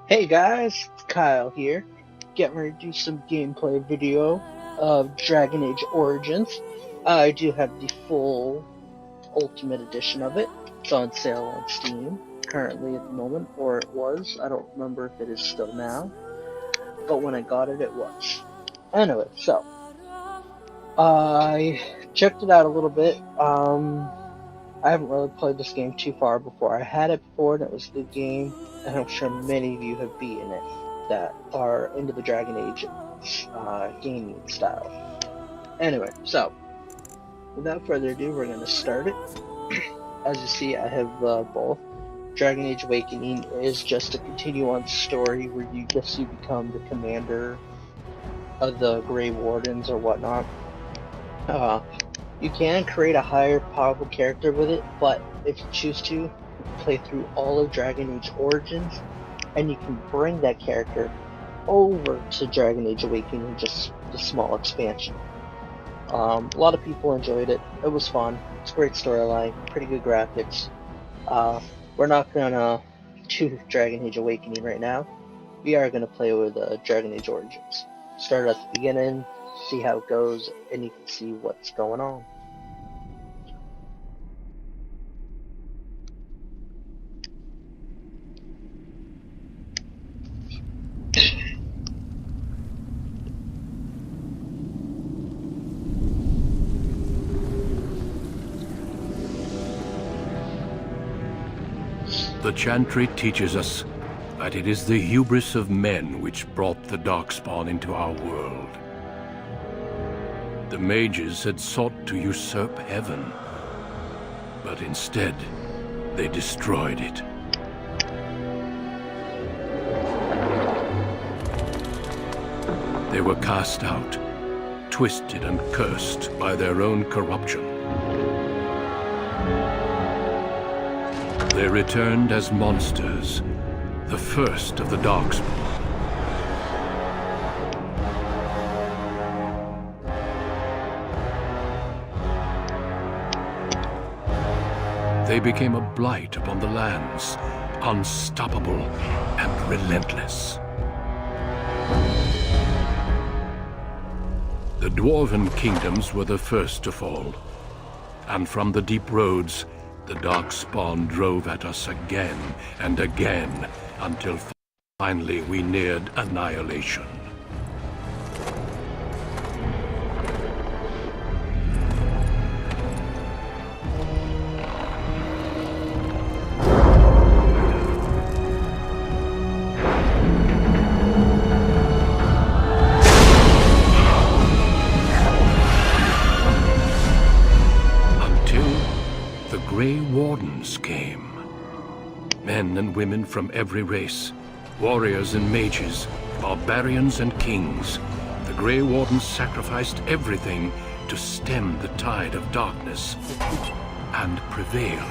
Hey guys, it's Kyle here. Getting ready to do some gameplay video of Dragon Age Origins. I do have the full Ultimate Edition of it. It's on sale on Steam currently at the moment, or it was. I don't remember if it is still now, but when I got it, it was. Anyway, so I checked it out a little bit. I haven't really played this game too far before. I had it before, and it was a good game, and I'm sure many of you have beaten it that are into the Dragon Age gaming style. Anyway, so without further ado, we're going to start it. As you see, I have both. Dragon Age Awakening is just a continue-on story where you become the commander of the Grey Wardens or whatnot. You can create a higher powerful character with it, but if you choose to, play through all of Dragon Age Origins, and you can bring that character over to Dragon Age Awakening, just the small expansion. A lot of people enjoyed it. It was fun. It's a great storyline, pretty good graphics. We're not gonna do Dragon Age Awakening right now. We are gonna play with Dragon Age Origins. Start at the beginning, see how it goes, and you can see what's going on. The Chantry teaches us that it is the hubris of men which brought the Darkspawn into our world. The mages had sought to usurp heaven, but instead they destroyed it. They were cast out, twisted and cursed by their own corruption. They returned as monsters, the first of the Darkspawn. They became a blight upon the lands, unstoppable and relentless. The Dwarven kingdoms were the first to fall, and from the deep roads, the Darkspawn drove at us again and again, until finally we neared annihilation. Grey Wardens came. Men and women from every race, warriors and mages, barbarians and kings. The Grey Wardens sacrificed everything to stem the tide of darkness, and prevailed.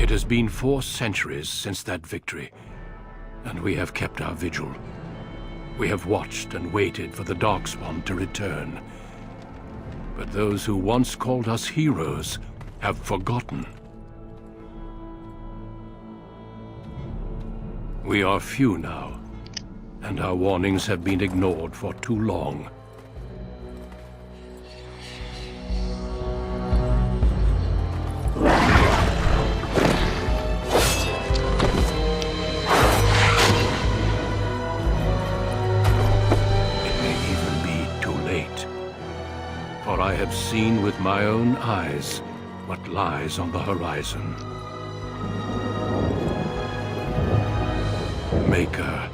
It has been 4 centuries since that victory, and we have kept our vigil. We have watched and waited for the Darkspawn to return. But those who once called us heroes have forgotten. We are few now, and our warnings have been ignored for too long. For I have seen with my own eyes what lies on the horizon. Maker,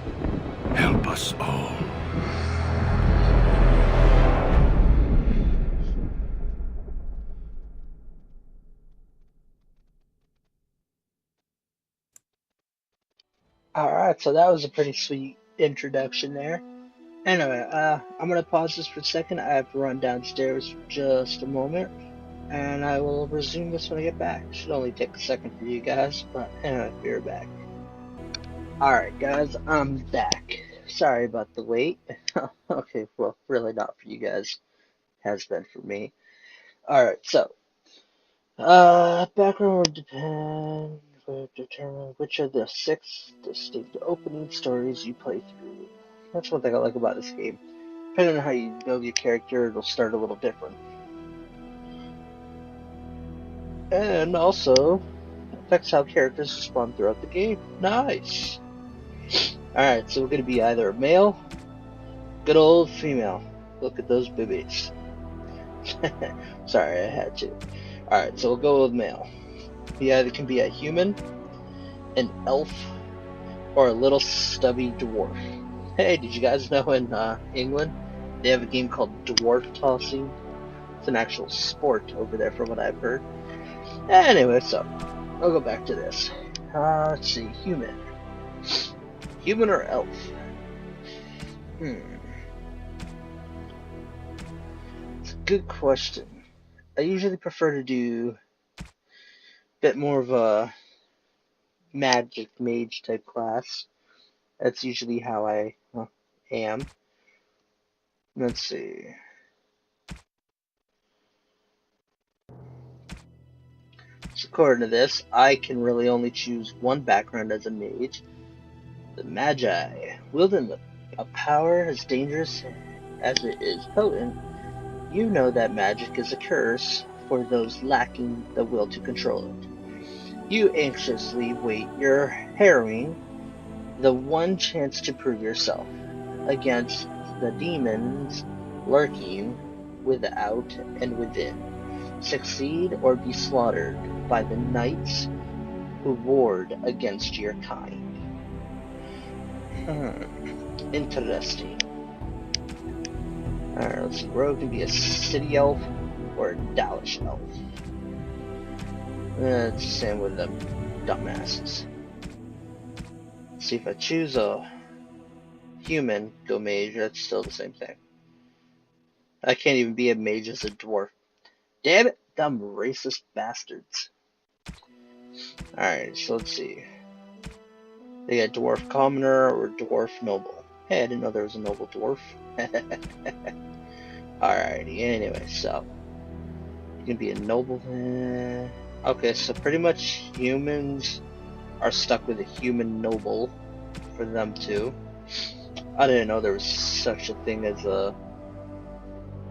help us all. Alright, so that was a pretty sweet introduction there. Anyway, I'm gonna pause this for a second. I have to run downstairs for just a moment, and I will resume this when I get back. Should only take a second for you guys, but anyway, be right back. Alright, guys, I'm back. Sorry about the wait. Okay, well, really not for you guys. Has been for me. Alright, so, background will depend. Will determine which of the 6 distinct opening stories you play through. That's one thing I like about this game. Depending on how you build your character, it'll start a little different. And also, affects how characters respond throughout the game. Nice! Alright, so we're gonna be either a male, good old female. Look at those boobies. Sorry, I had to. Alright, so we'll go with male. He either can be a human, an elf, or a little stubby dwarf. Hey, did you guys know in England they have a game called dwarf tossing? It's an actual sport over there from what I've heard. Anyway, so I'll go back to this. Let's see, human. Human or elf? It's a good question. I usually prefer to do a bit more of a magic mage type class. That's usually how I am. Let's see. So according to this, I can really only choose one background as a mage. The Magi. Wielding a power as dangerous as it is potent, you know that magic is a curse for those lacking the will to control it. You anxiously wait your harrowing, the one chance to prove yourself, against the demons lurking without and within. Succeed or be slaughtered by the knights who ward against your kind. Interesting. Alright, let's see. Rogue can be a city elf or a Dalish elf. It's the same with them dumbasses. Let's see, if I choose a human, go mage, that's still the same thing. I can't even be a mage as a dwarf. Damn it, dumb racist bastards. Alright, so let's see. They got dwarf commoner or dwarf noble. Hey, I didn't know there was a noble dwarf. Alrighty, anyway, so you can be a noble. Okay, so pretty much humans are stuck with a human noble for them too. I didn't know there was such a thing as a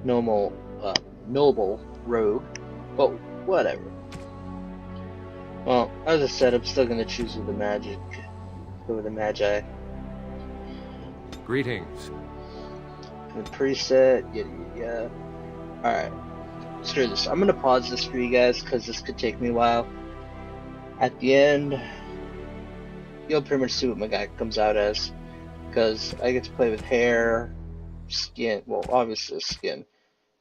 noble rogue, but whatever. Well, as I said, I'm still gonna choose with the magic. Go with the Magi. Greetings. The preset, yeah. Alright, screw this. I'm gonna pause this for you guys because this could take me a while. At the end, you'll pretty much see what my guy comes out as. Because I get to play with hair, skin, well, obviously skin,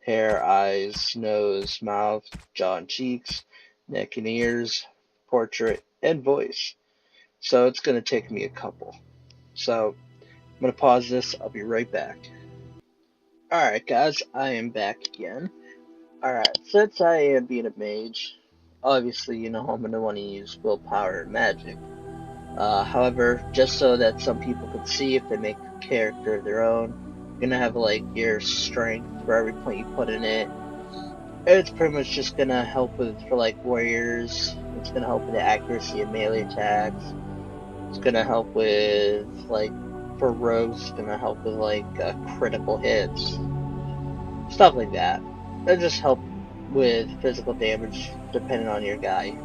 hair, eyes, nose, mouth, jaw and cheeks, neck and ears, portrait, and voice. So it's going to take me a couple. So I'm going to pause this. I'll be right back. Alright guys, I am back again. Alright, since I am being a mage, obviously you know I'm going to want to use willpower and magic. However, just so that some people can see if they make a character of their own, you're going to have like your strength for every point you put in it. It's pretty much just going to help with, for like warriors, it's going to help with the accuracy of melee attacks. It's gonna help with, like, for rogues, it's gonna help with, like, critical hits. Stuff like that. It'll just help with physical damage, depending on your guy.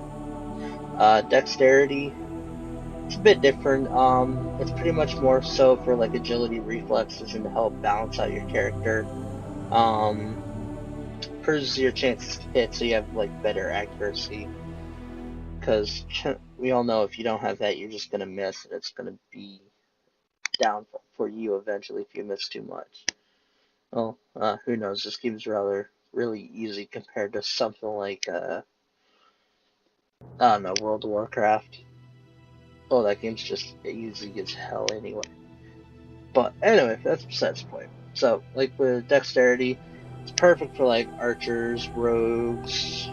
Dexterity, it's a bit different. It's pretty much more so for, like, agility, reflexes, and to help balance out your character. Improves your chances to hit, so you have, like, better accuracy. Because we all know if you don't have that, you're just going to miss, and it's going to be down for you eventually if you miss too much. Well, who knows, this game's really easy compared to something like, I don't know, World of Warcraft. Oh, that game's just easy as hell anyway. But anyway, that's besides the point. So, like with dexterity, it's perfect for like archers, rogues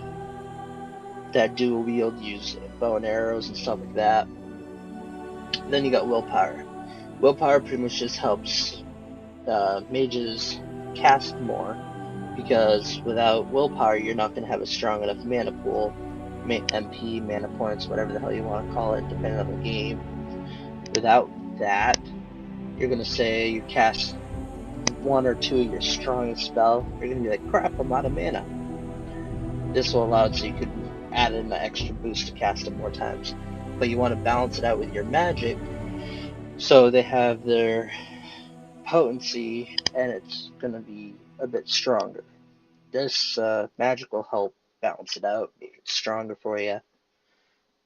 that dual wield, use bow and arrows and stuff like that. Then you got willpower. Willpower pretty much just helps mages cast more, because without willpower, you're not going to have a strong enough mana pool, MP, mana points, whatever the hell you want to call it, depending on the game. Without that, you're going to say you cast one or two of your strongest spell, you're going to be like, crap, I'm out of mana. This will allow it so you could add in an extra boost to cast it more times. But you want to balance it out with your magic, so they have their potency, and it's going to be a bit stronger. This magic will help balance it out, make it stronger for you.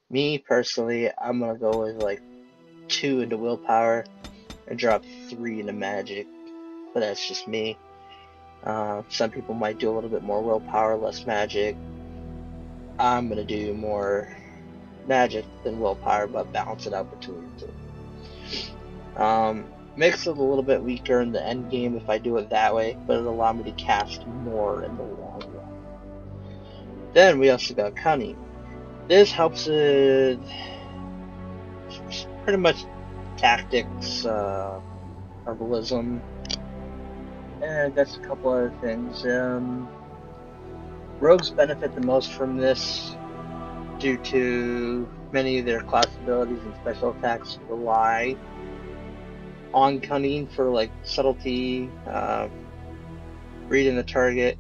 Me, personally, I'm going to go with like 2 into willpower and drop 3 into magic, but that's just me. Some people might do a little bit more willpower, less magic. I'm going to do more magic than willpower, but balance it out between the two. Makes it a little bit weaker in the end game if I do it that way, but it'll allow me to cast more in the long run. Then we also got cunning. This helps with pretty much tactics, herbalism, and that's a couple other things. Rogues benefit the most from this due to many of their class abilities and special attacks rely on cunning for like subtlety, reading the target.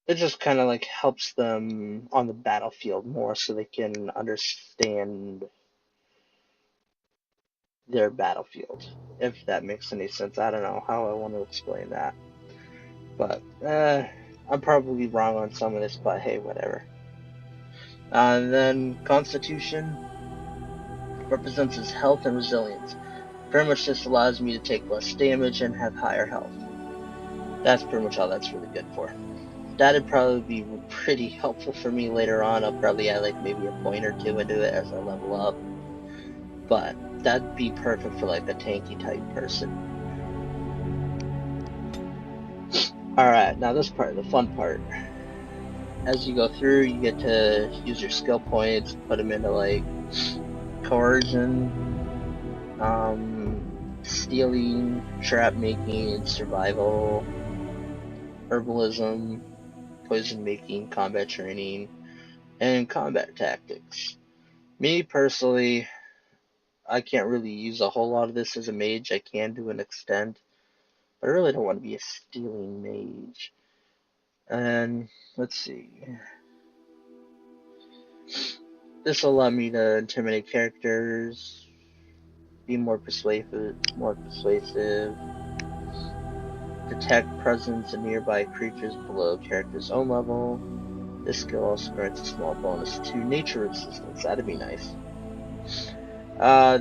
It just kind of like helps them on the battlefield more, so they can understand their battlefield, if that makes any sense. I don't know how I want to explain that, but I'm probably wrong on some of this, but hey, whatever. And then Constitution represents his health and resilience. Pretty much just allows me to take less damage and have higher health. That's pretty much all that's really good for. That'd probably be pretty helpful for me later on. I'll probably add like maybe a point or 2 into it as I level up. But that'd be perfect for like a tanky type person. Alright, now this part, the fun part. As you go through, you get to use your skill points, put them into like coercion, stealing, trap making, survival, herbalism, poison making, combat training, and combat tactics. Me personally, I can't really use a whole lot of this as a mage. I can do an extent, but I really don't want to be a stealing mage. And let's see. This will allow me to intimidate characters, be more persuasive, detect presence of nearby creatures below character's own level. This skill also grants a small bonus to nature resistance. That'd be nice.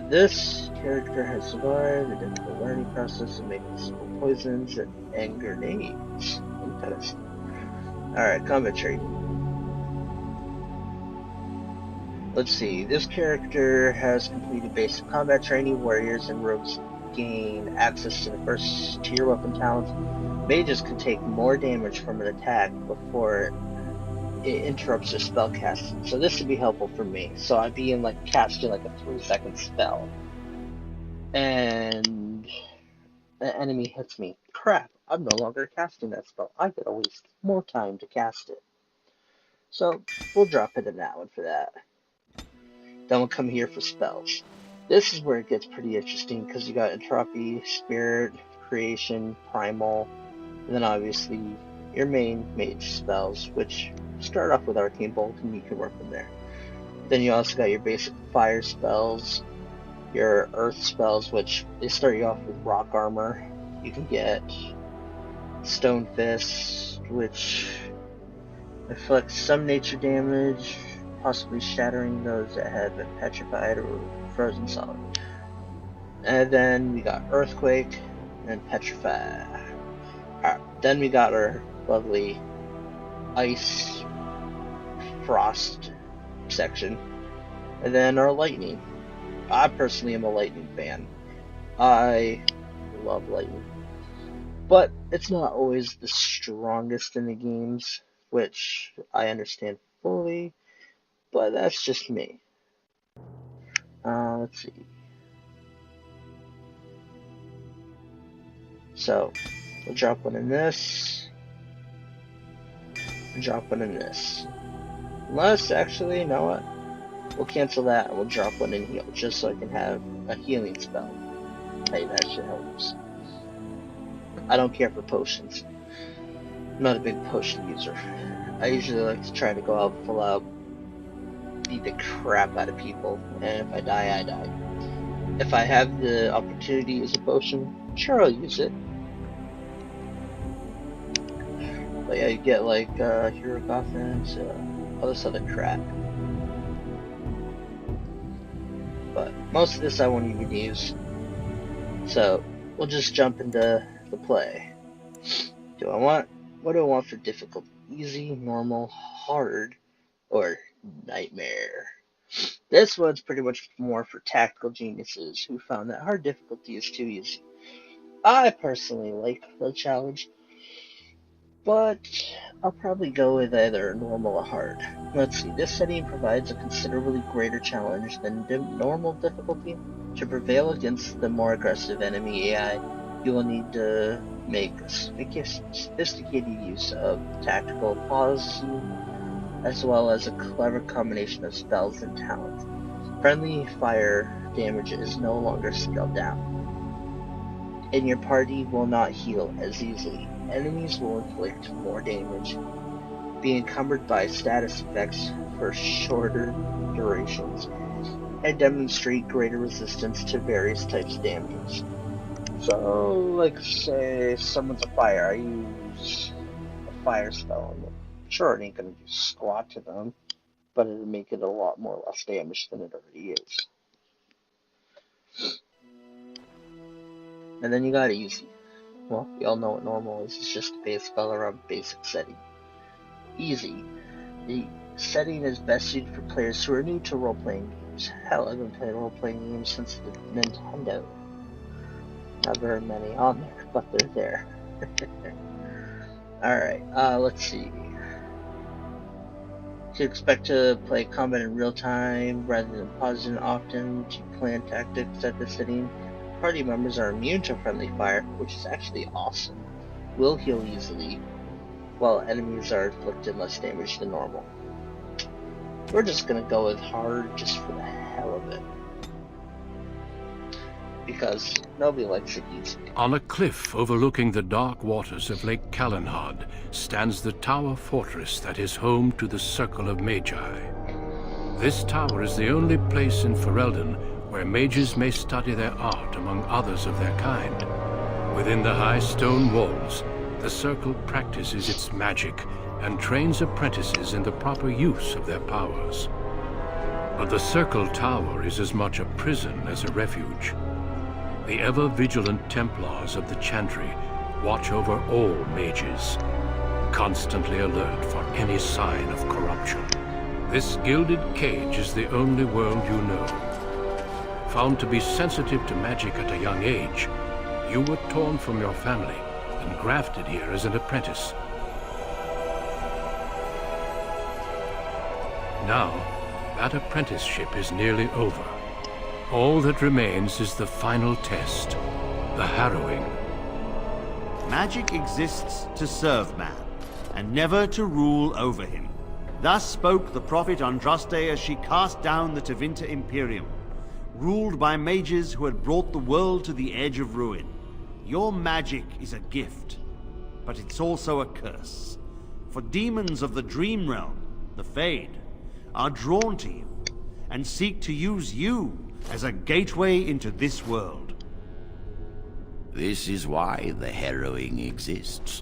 This character has survived a difficult learning process of making simple poisons and grenades. Interesting. Alright, combat training. Let's see, this character has completed basic combat training. Warriors and rogues gain access to the first tier weapon talents. Mages can take more damage from an attack before it interrupts their spell casting. So this would be helpful for me. So I'd be in like casting like a 3-second spell, and the enemy hits me. Crap, I'm no longer casting that spell. I gotta waste more time to cast it. So we'll drop it in that one for that. Then we'll come here for spells. This is where it gets pretty interesting, because you got Entropy, Spirit, Creation, Primal, and then obviously your main mage spells, which start off with Arcane Bolt and you can work from there. Then you also got your basic fire spells, your earth spells, which they start you off with rock armor. You can get Stone Fist, which inflicts some nature damage, possibly shattering those that have been petrified or frozen solid. And then we got Earthquake and Petrify. Alright, then we got our lovely Ice, Frost section. And then our Lightning. I personally am a Lightning fan. I love lightning. But it's not always the strongest in the games, which I understand fully, but that's just me. Let's see. So, we'll drop one in this. Drop one in this. Unless, actually, you know what? We'll cancel that and we'll drop one in heal, just so I can have a healing spell. Hey, that shit helps. I don't care for potions. I'm not a big potion user. I usually like to try to go out full out, beat the crap out of people, and if I die, I die. If I have the opportunity to use a potion, sure I'll use it. But yeah, you get like hero coffins, all this other crap. But most of this I won't even use. So we'll just jump into the play. What do I want for difficult? Easy, normal, hard, or nightmare? This one's pretty much more for tactical geniuses who found that hard difficulty is too easy. I personally like the challenge, but I'll probably go with either normal or hard. Let's see, this setting provides a considerably greater challenge than normal difficulty. To prevail against the more aggressive enemy AI, you will need to make sophisticated use of tactical policy, as well as a clever combination of spells and talents. Friendly fire damage is no longer scaled down, and your party will not heal as easily. Enemies will inflict more damage, be encumbered by status effects for shorter durations, and demonstrate greater resistance to various types of damages. So, like, say someone's a fire, I use a fire spell. Sure, it ain't gonna do squat to them, but it'll make it a lot more or less damage than it already is. And then you got easy. Well, we all know what normal is. It's just a base spell around basic setting. Easy. The setting is best suited for players who are new to role-playing games. Hell, I've been playing role-playing games since the Nintendo. Not very many on there, but they're there. Alright, let's see. To expect to play combat in real time rather than pausing often to plan tactics at the setting. Party members are immune to friendly fire, which is actually awesome. Will heal easily, while enemies are inflicted less damage than normal. We're just gonna go with hard just for the hell of it, because nobody likes it easy. On a cliff overlooking the dark waters of Lake Calenhad stands the tower fortress that is home to the Circle of Magi. This tower is the only place in Ferelden where mages may study their art among others of their kind. Within the high stone walls, the Circle practices its magic and trains apprentices in the proper use of their powers. But the Circle Tower is as much a prison as a refuge. The ever-vigilant Templars of the Chantry watch over all mages, constantly alert for any sign of corruption. This gilded cage is the only world you know. Found to be sensitive to magic at a young age, you were torn from your family and grafted here as an apprentice. Now, that apprenticeship is nearly over. All that remains is the final test, the Harrowing. Magic exists to serve man, and never to rule over him. Thus spoke the prophet Andraste as she cast down the Tevinter Imperium, ruled by mages who had brought the world to the edge of ruin. Your magic is a gift, but it's also a curse. For demons of the Dream Realm, the Fade, are drawn to you, and seek to use you as a gateway into this world. This is why the Harrowing exists.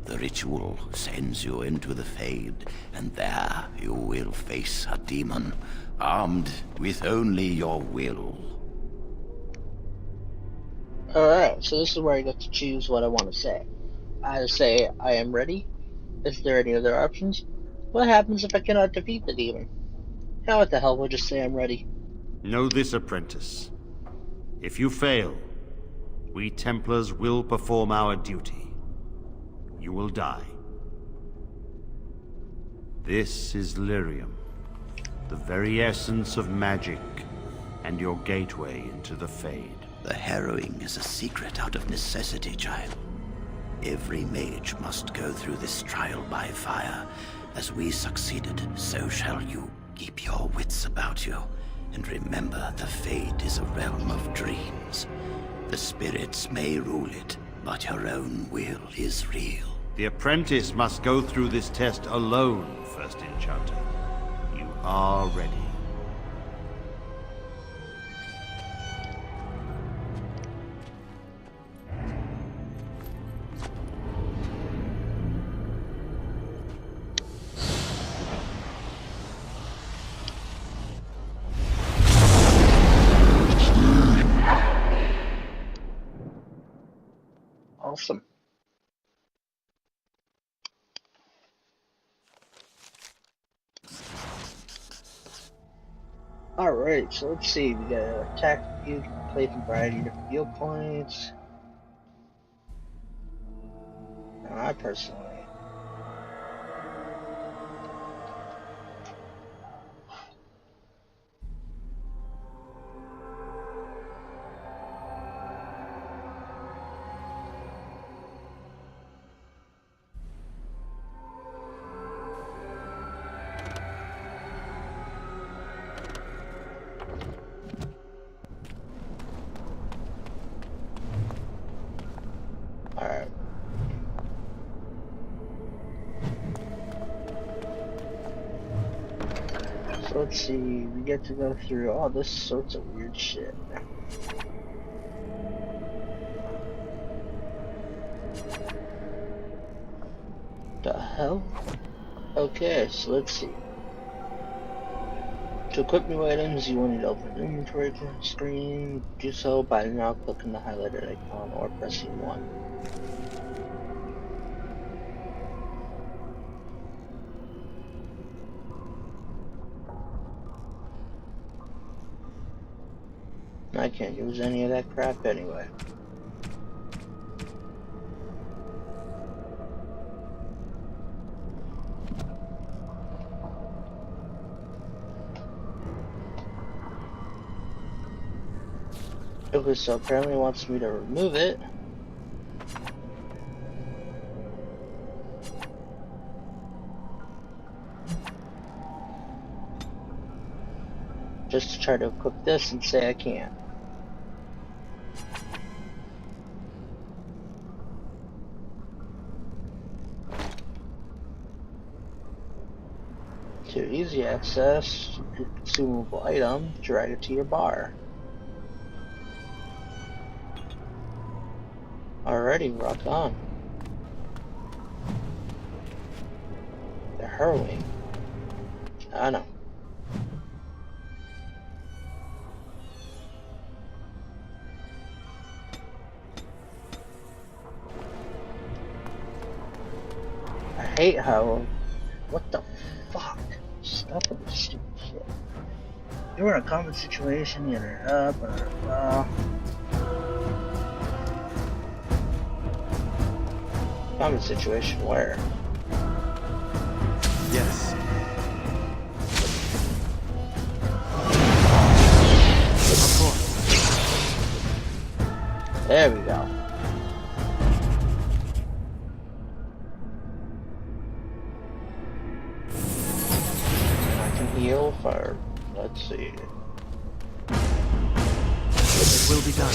The ritual sends you into the Fade, and there you will face a demon, armed with only your will. Alright, so this is where I get to choose what I want to say. Either say, I am ready. Is there any other options? What happens if I cannot defeat the demon? Now what the hell, we'll just say I'm ready. Know this, apprentice. If you fail, We Templars will perform our duty. You will die. This is Lyrium, the very essence of magic, and your gateway into the Fade. The Harrowing is a secret out of necessity, child. Every mage must go through this trial by fire. As we succeeded, so shall you. Keep your wits about you, and remember the Fade is a realm of dreams. The spirits may rule it, but your own will is real. The apprentice must go through this test alone, First Enchanter. You are ready. Awesome. Alright, so let's see. We got an attack view, play from a variety of different viewpoints. Now, I personally Alright. So let's see, we get to go through all this sorts of weird shit. The hell? Okay, so let's see. To equip new items, you will need to open the inventory screen. Do so by now clicking the highlighted icon or pressing 1. I can't use any of that crap anyway. Okay, so apparently it wants me to remove it. Just to try to equip this and say I can't. To easy access, consumable item, drag it to your bar. Alrighty, rock on. The Harrowing. I know. I hate how. What the fuck? Stop with this stupid shit. You were in a common situation, you ended up, common situation where? Yes. Of course. There we go. And I can heal for, let's see. It will be done.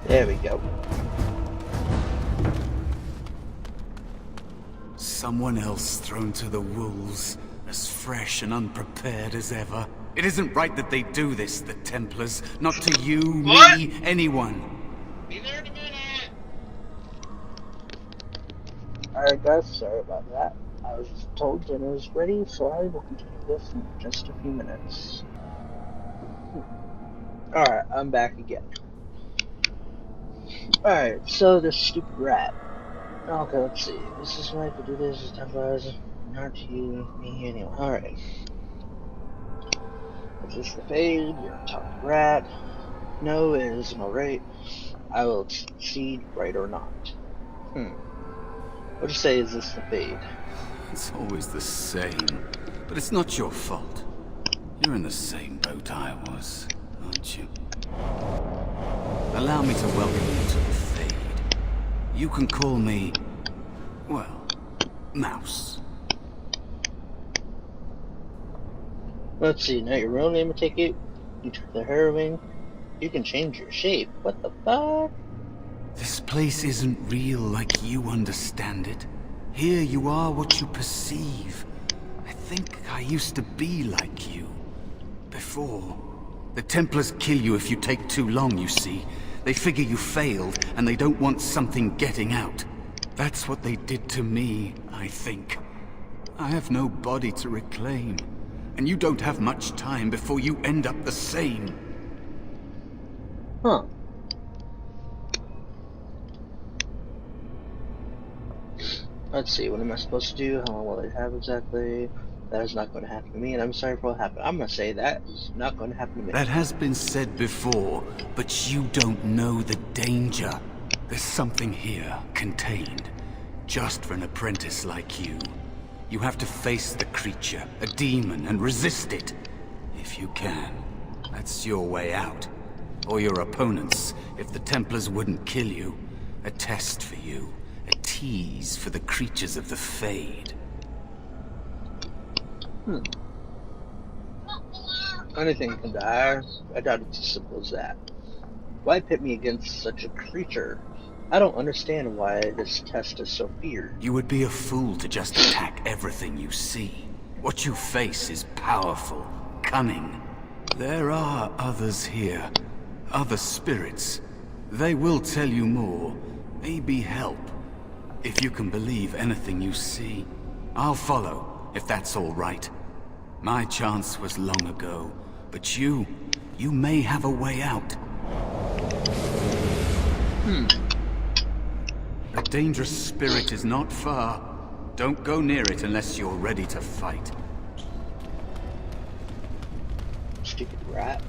There we go. Someone else thrown to the wolves, as fresh and unprepared as ever. It isn't right that they do this, the Templars. Not to you, me, anyone. Be there in a minute! Alright guys, sorry about that. I was told dinner is ready, so I will continue this in just a few minutes. Alright, I'm back again. Alright, so this stupid rat. Okay, let's see. This is right to do this, is Templars, not to you, me, anyway. Alright. Is this the fade? You're a tough rat. No, it isn't alright. I will succeed, right or not. What do you say, is this the fade? It's always the same. But it's not your fault. You're in the same boat I was, aren't you? Allow me to welcome you to the Fade. You can call me, well, Mouse. Let's see, not your real name, I take it? You took the Harrowing. You can change your shape. What the fuck? This place isn't real like you understand it. Here you are what you perceive. I think I used to be like you. Before. The Templars kill you if you take too long, you see. They figure you failed, and they don't want something getting out. That's what they did to me, I think. I have no body to reclaim. And you don't have much time before you end up the same. Huh. Let's see, what am I supposed to do? How long will I have exactly? That is not going to happen to me, and I'm sorry for what happened. I'm going to say that is not going to happen to me. That has been said before, but you don't know the danger. There's something here, contained, just for an apprentice like you. You have to face the creature, a demon, and resist it. If you can. That's your way out. Or your opponents, if the Templars wouldn't kill you. A test for you. A tease for the creatures of the Fade. Anything can die. I doubt it's as simple as that. Why pit me against such a creature? I don't understand why this test is so feared. You would be a fool to just attack everything you see. What you face is powerful, cunning. There are others here. Other spirits. They will tell you more. Maybe help. If you can believe anything you see. I'll follow, if that's all right. My chance was long ago, but you may have a way out. A dangerous spirit is not far. Don't go near it unless you're ready to fight. Stupid rat.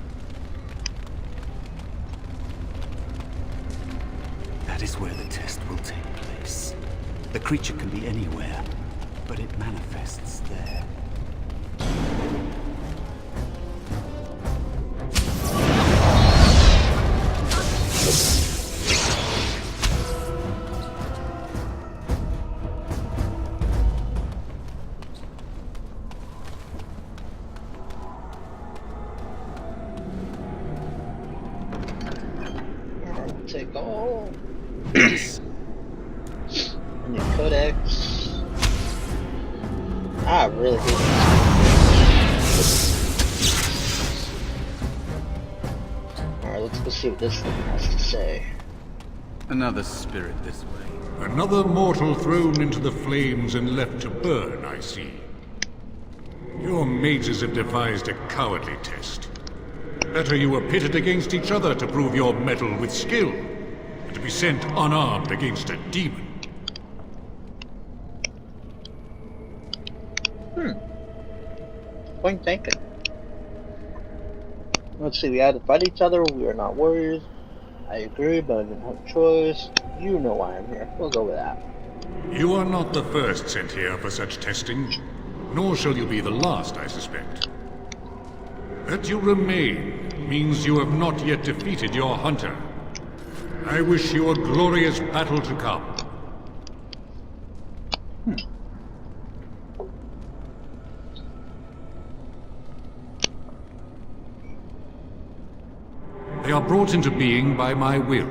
That is where the test will take place. The creature can be anywhere, but it manifests there. Take all. And your codex. I really hate this. Alright, let's go see what this thing has to say. Another spirit this way. Another mortal thrown into the flames and left to burn, I see. Your mages have devised a cowardly test. Better you were pitted against each other to prove your mettle with skill, and to be sent unarmed against a demon. Point taken. Let's see, we had to fight each other, we are not warriors. I agree, but I didn't have a choice. You know why I'm here. We'll go with that. You are not the first sent here for such testing, nor shall you be the last, I suspect. That you remain means you have not yet defeated your hunter. I wish you a glorious battle to come. They are brought into being by my will.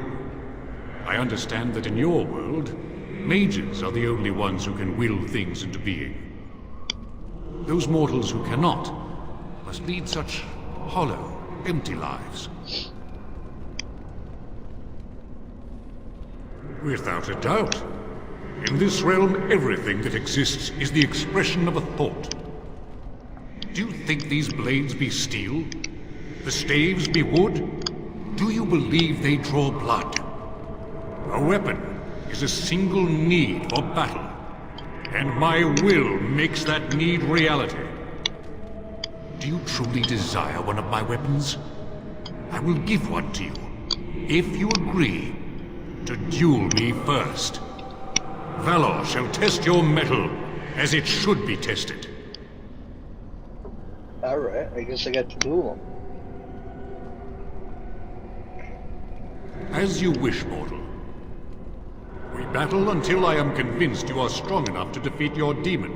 I understand that in your world, mages are the only ones who can will things into being. Those mortals who cannot must lead such hollow, empty lives. Without a doubt. In this realm, everything that exists is the expression of a thought. Do you think these blades be steel? The staves be wood? Do you believe they draw blood? A weapon is a single need for battle, and my will makes that need reality. Do you truly desire one of my weapons? I will give one to you, if you agree to duel me first. Valor shall test your mettle as it should be tested. Alright, I guess I got to duel him. As you wish, mortal. We battle until I am convinced you are strong enough to defeat your demon.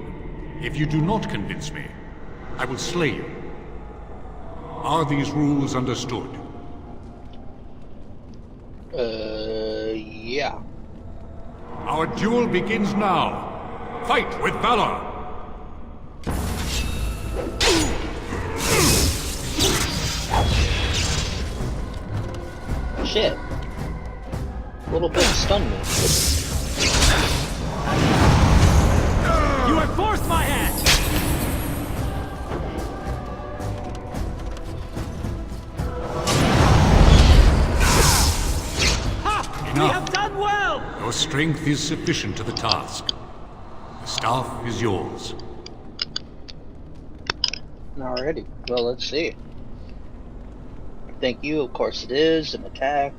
If you do not convince me, I will slay you. Are these rules understood? Yeah. Our duel begins now. Fight with valor! Shit. A little bit stunned me. You have forced my hand! Ha! We have done well! Your strength is sufficient to the task. The staff is yours. Alrighty, well, let's see. Thank you, of course it is, an attack.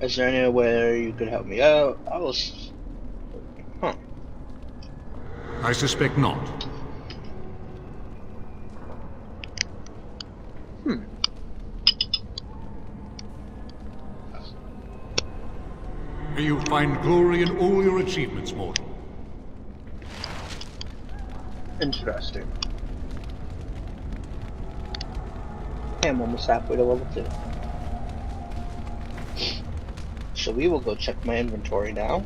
Is there any way you could help me out? I suspect not. May you find glory in all your achievements, mortal. Interesting. I'm almost halfway to level 2. So we will go check my inventory now.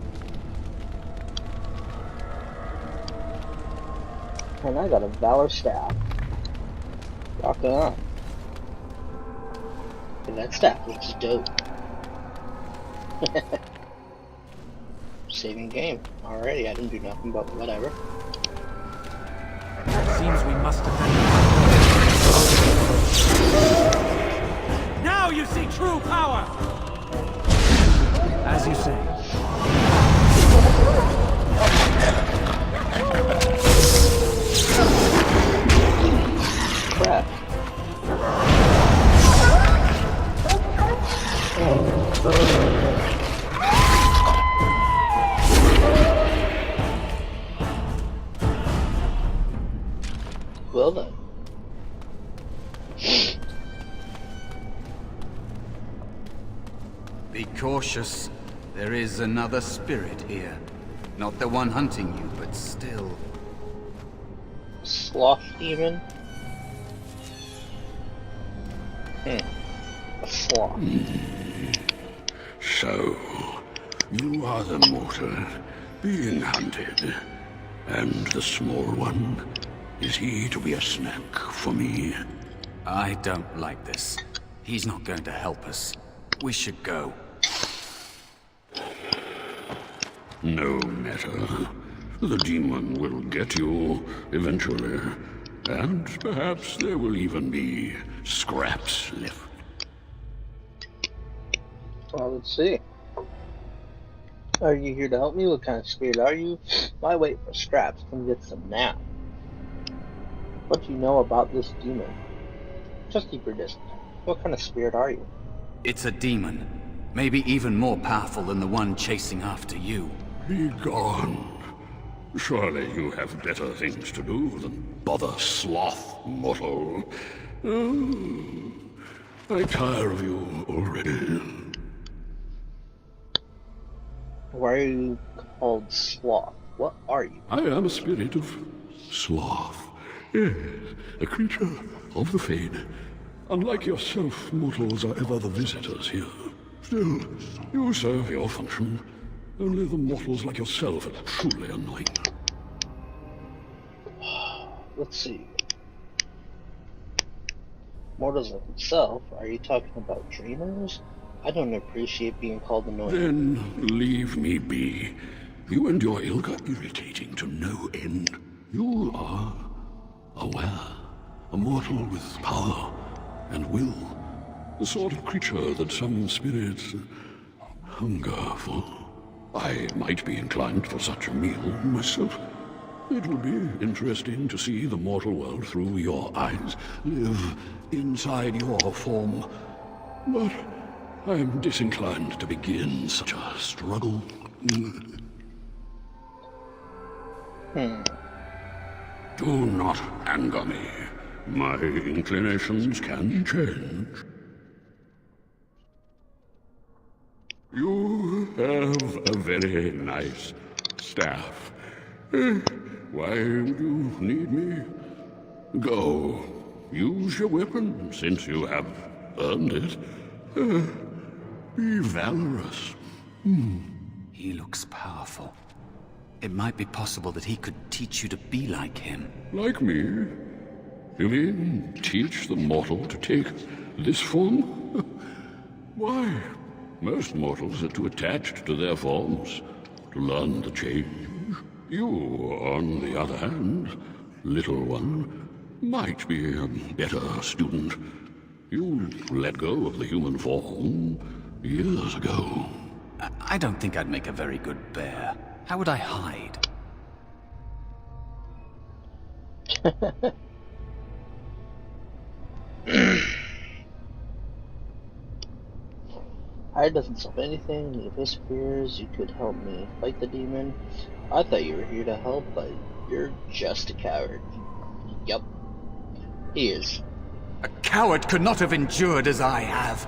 And I got a Valor Staff. Rock on. And that staff looks dope. Saving game. Alrighty, I didn't do nothing but whatever. Seems we must have been... Now you see true power! As you say. Crap. Well then. Be cautious. There is another spirit here. Not the one hunting you, but still. Sloth demon? A sloth. So, you are the mortal being hunted. And the small one, is he to be a snack for me? I don't like this. He's not going to help us. We should go. No matter. The demon will get you eventually. And perhaps there will even be scraps left. Well, let's see. Are you here to help me? What kind of spirit are you? Why wait for scraps? Come get some now. What do you know about this demon? Just keep your distance. What kind of spirit are you? It's a demon. Maybe even more powerful than the one chasing after you. Be gone. Surely you have better things to do than bother sloth, mortal. Oh, I tire of you already. Why are you called Sloth? What are you? I am a spirit of sloth. Yes, a creature of the Fade. Unlike yourself, mortals are ever the visitors here. Still, you serve your function. Only the mortals like yourself are truly annoying. Let's see. Mortals like himself? Are you talking about dreamers? I don't appreciate being called annoying. Then leave me be. You and your ilk are irritating to no end. You are aware, a mortal with power and will, the sort of creature that some spirits Hungerful. I might be inclined for such a meal myself. It will be interesting to see the mortal world through your eyes, live inside your form. But I am disinclined to begin such a struggle. Do not anger me. My inclinations can change. You have a very nice staff. Why would you need me? Go. Use your weapon, since you have earned it. Be valorous. He looks powerful. It might be possible that he could teach you to be like him. Like me? You mean teach the mortal to take this form? Why? Most mortals are too attached to their forms to learn the change. You, on the other hand, little one, might be a better student. You let go of the human form years ago. I don't think I'd make a very good bear. How would I hide? Hide doesn't solve anything. He whispers you could help me fight the demon. I thought you were here to help, but you're just a coward. Yup. He is. A coward could not have endured as I have.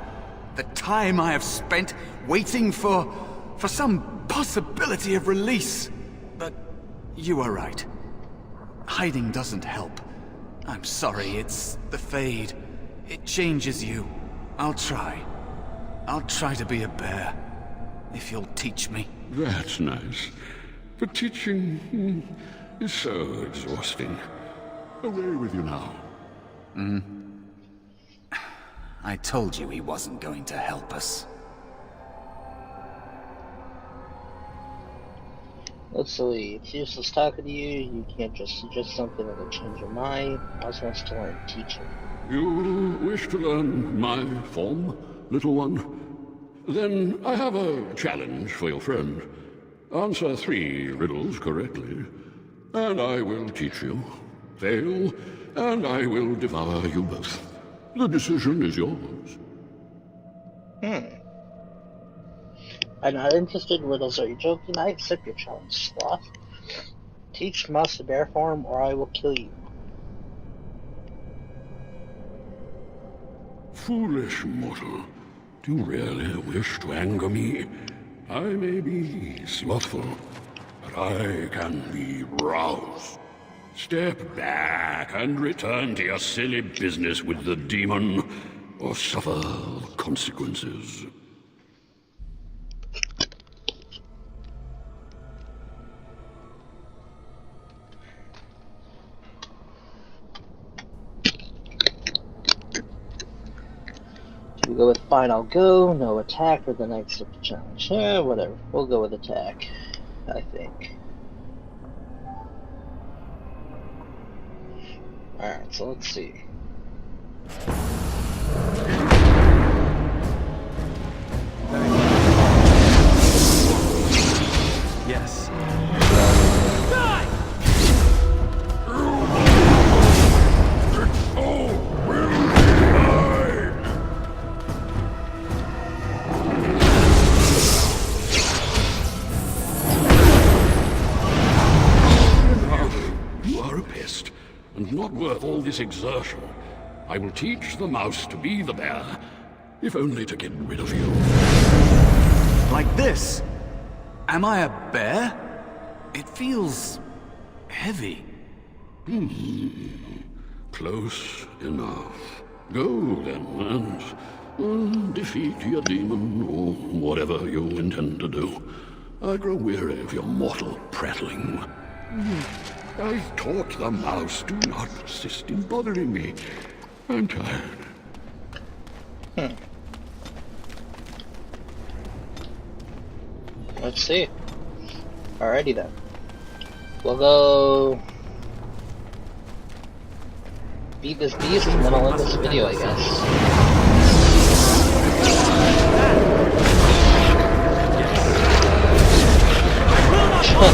The time I have spent waiting for some possibility of release. But you are right. Hiding doesn't help. I'm sorry, it's the Fade. It changes you. I'll try. I'll try to be a bear, if you'll teach me. That's nice. But teaching is so exhausting. Away with you now. I told you he wasn't going to help us. Let's see, it's useless talking to you. You can't just suggest something that'll change your mind. I also wants to learn teaching. You wish to learn my form, little one? Then I have a challenge for your friend. Answer 3 riddles correctly, and I will teach you. Fail, and I will devour you both. The decision is yours. I'm not interested in riddles. Are you joking? I accept your challenge, sloth. Teach Mouse the bear form, or I will kill you. Foolish mortal. Do you really wish to anger me? I may be slothful, but I can be roused. Step back and return to your silly business with the demon, or suffer the consequences. We go with fine, I'll go. No attack for the next challenge. Yeah, whatever. We'll go with attack, I think. Alright, so let's see. Yes. And not worth all this exertion. I will teach the mouse to be the bear, if only to get rid of you. Like this? Am I a bear? It feels heavy. Close enough. Go then, and defeat your demon, or whatever you intend to do. I grow weary of your mortal prattling. I taught the mouse, do not persist in bothering me. I'm tired. Let's see. Alrighty then. We'll go beat this beast and then I'll end this video, I guess. How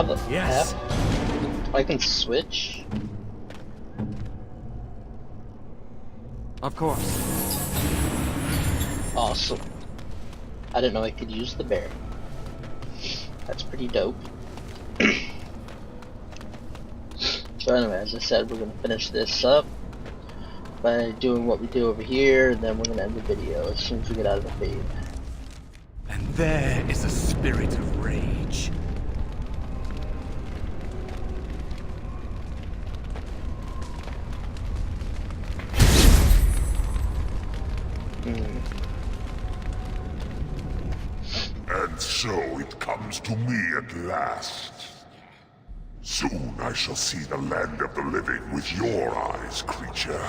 the Yes. F? I can switch? Of course. Awesome. I didn't know I could use the bear. That's pretty dope. So anyway, as I said, we're going to finish this up by doing what we do over here, and then we're going to end the video as soon as we get out of the cave. And there is a spirit of rage. And so it comes to me at last. Soon I shall see the land of the living with your eyes, creature.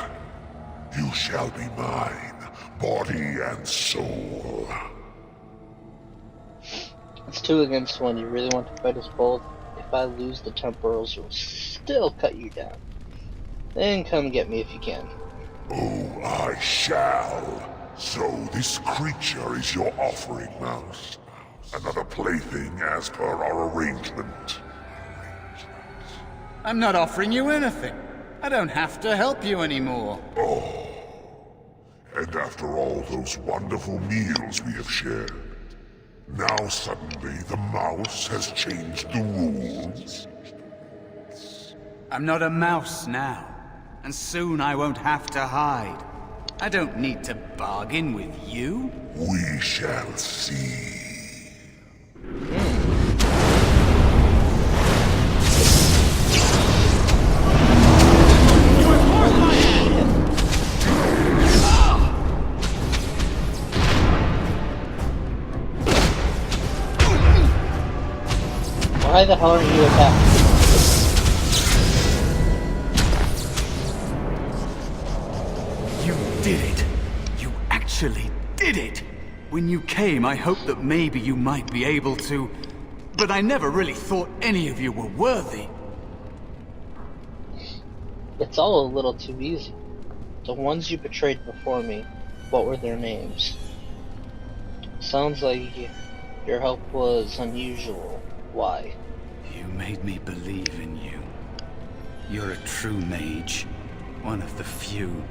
You shall be mine, body and soul. It's 2 against 1. You really want to fight us both? If I lose, the temporals will still cut you down. Then come get me if you can. Oh, I shall. So this creature is your offering, Mouse. Another plaything as per our arrangement. I'm not offering you anything. I don't have to help you anymore. Oh. And after all those wonderful meals we have shared, now suddenly the mouse has changed the rules? I'm not a mouse now, and soon I won't have to hide. I don't need to bargain with you. We shall see. Why the hell aren't you attacking? You did it. You actually did it. When you came, I hoped that maybe you might be able to, but I never really thought any of you were worthy. It's all a little too easy. The ones you betrayed before me, what were their names? Sounds like your help was unusual. Why? You made me believe in you. You're a true mage. One of the few.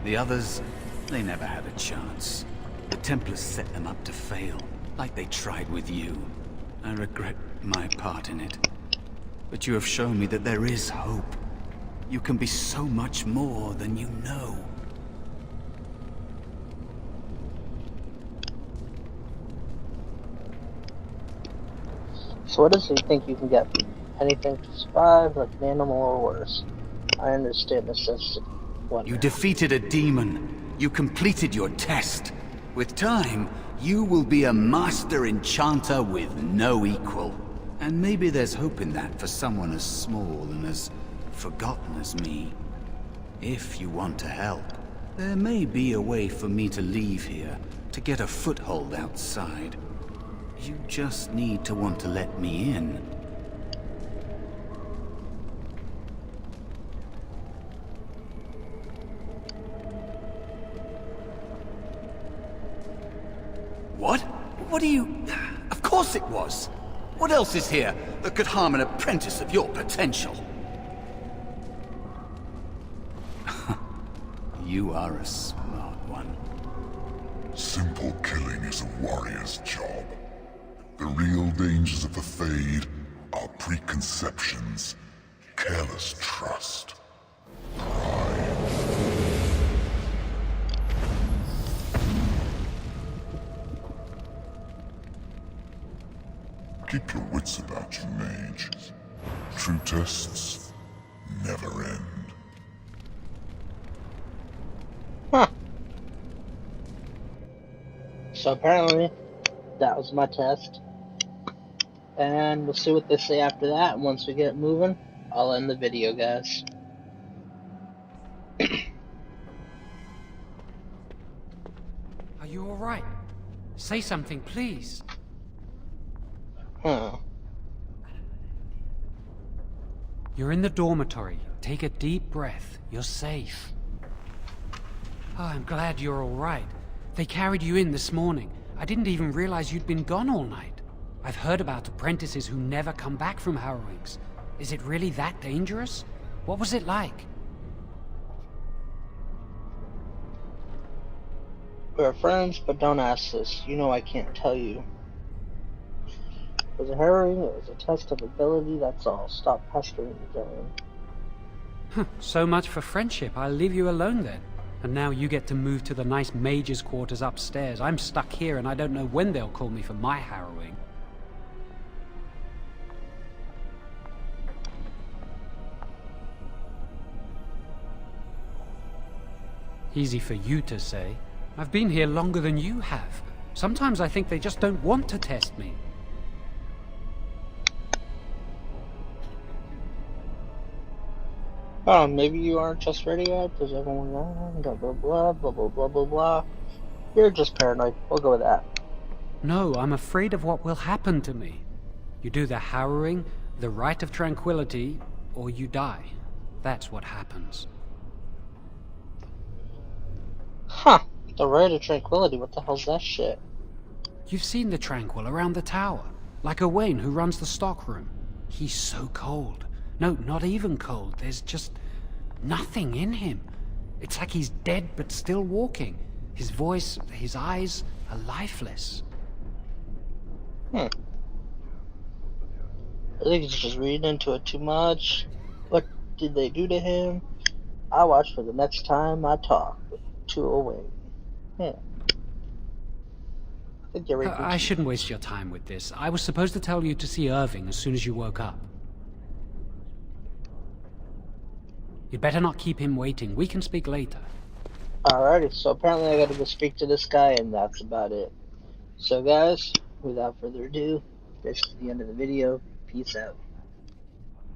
The others, they never had a chance. The Templars set them up to fail, like they tried with you. I regret my part in it. But you have shown me that there is hope. You can be so much more than you know. So what does he think you can get? Anything to survive, like an animal or worse? I understand necessity. You defeated a demon. You completed your test. With time, you will be a master enchanter with no equal. And maybe there's hope in that for someone as small and as forgotten as me. If you want to help, there may be a way for me to leave here, to get a foothold outside. You just need to want to let me in. What? What do you... Of course it was! What else is here that could harm an apprentice of your potential? You are a smart one. Simple killing is a warrior's job. The real dangers of the Fade are preconceptions, careless trust, pride. Keep your wits about you, mage. True tests never end. Huh. So apparently, that was my test. And we'll see what they say after that. And once we get moving, I'll end the video, guys. Are you alright? Say something, please. Huh. You're in the dormitory. Take a deep breath. You're safe. Oh, I'm glad you're all right. They carried you in this morning. I didn't even realize you'd been gone all night. I've heard about apprentices who never come back from Harrowings. Is it really that dangerous? What was it like? We're friends, but don't ask this. You know I can't tell you. It was a harrowing, it was a test of ability, that's all. Stop pestering me, Dylan. So much for friendship. I'll leave you alone then. And now you get to move to the nice mage's quarters upstairs. I'm stuck here and I don't know when they'll call me for my harrowing. Easy for you to say. I've been here longer than you have. Sometimes I think they just don't want to test me. Oh, maybe you aren't just ready yet, because everyone blah blah blah blah blah blah blah blah. You're just paranoid. We'll go with that. No, I'm afraid of what will happen to me. You do the harrowing, the rite of tranquility, or you die. That's what happens. Huh. The rite of tranquility, what the hell's that shit? You've seen the Tranquil around the tower, like Owain who runs the stockroom. He's so cold. No, not even cold. There's just nothing in him. It's like he's dead but still walking. His voice, his eyes are lifeless. I think he's just reading into it too much. What did they do to him? I watch for the next time I talk to Owain. I shouldn't waste your time with this. I was supposed to tell you to see Irving as soon as you woke up. You'd better not keep him waiting. We can speak later. Alrighty, so apparently I gotta go speak to this guy, and that's about it. So guys, without further ado, this is the end of the video. Peace out.